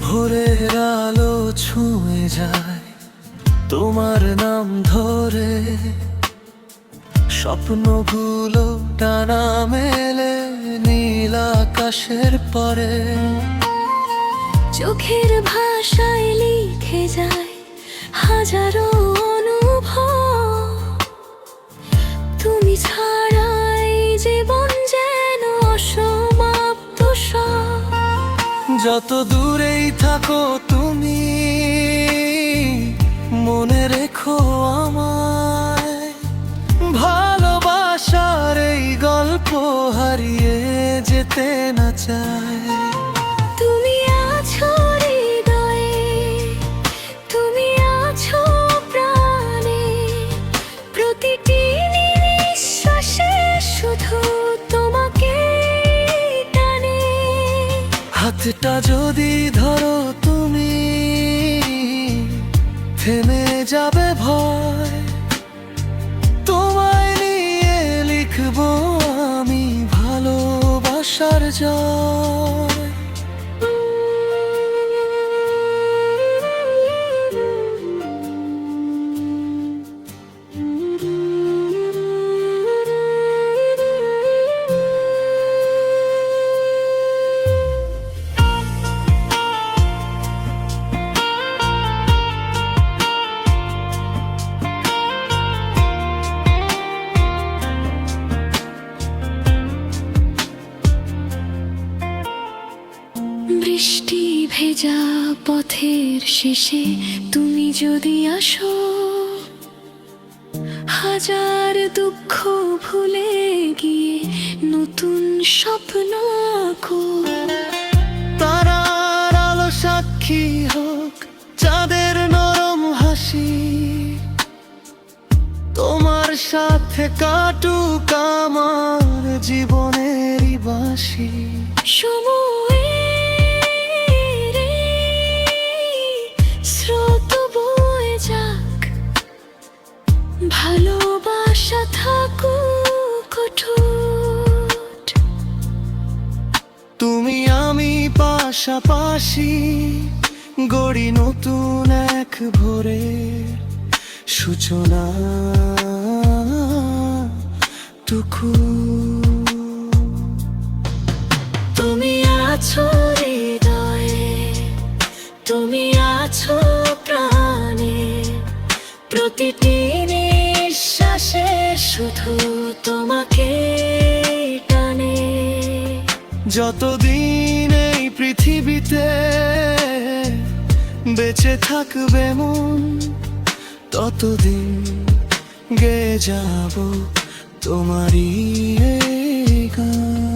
ভোরের আলো ছুঁয়ে যায় তোমার নাম ধরে, স্বপ্নগুলো টানা মেলে নীল আকাশের পরে। চোখের ভাষায় লিখে যায় হাজারো অনুভব, তুমি ছাড়াই জীবন যেন অসমাপ্ত সব। যত দূরেই থাকো তুমি মনে রেখো আমায়, ভালোবাসার এই গল্প হারিয়ে যেতে না চায়। তুমি আছো হৃদয়ে, তুমি আছো প্রাণে, প্রতিটি নিঃশ্বাসে শুধু তোমাকে টানে। হাতটা যদি ধরো তুমি থেমে যাবে ভয়, তোমায় নিয়ে লিখবো আমি ভালোবাসার জয়। বৃষ্টি ভেজা পথের শেষে তুমি যদি আসো, হাজার দুঃখ ভুলে গিয়ে নতুন স্বপ্ন আঁকো। তারার আলো সাক্ষী হোক চাঁদের নরম হাসি, তোমার সাথে কাটুক আমার জীবনেরই বাসি। সময়ের স্রোত বয়ে যাক, ভালোবাসা থাকুক অটুট। তুমি আমি পাশাপাশি গড়ি নতুন এক ভোরে সূচনা টুকু। তুমি আছো হৃদয়ে, তুমি আছো প্রাণে, প্রতিটি নিঃশ্বাসে শুধু তোমাকে টানে। যতদিন এই পৃথিবীতে বেঁচে থাকবে মন, ততদিন গেয়ে যাব তোমারই এই গান।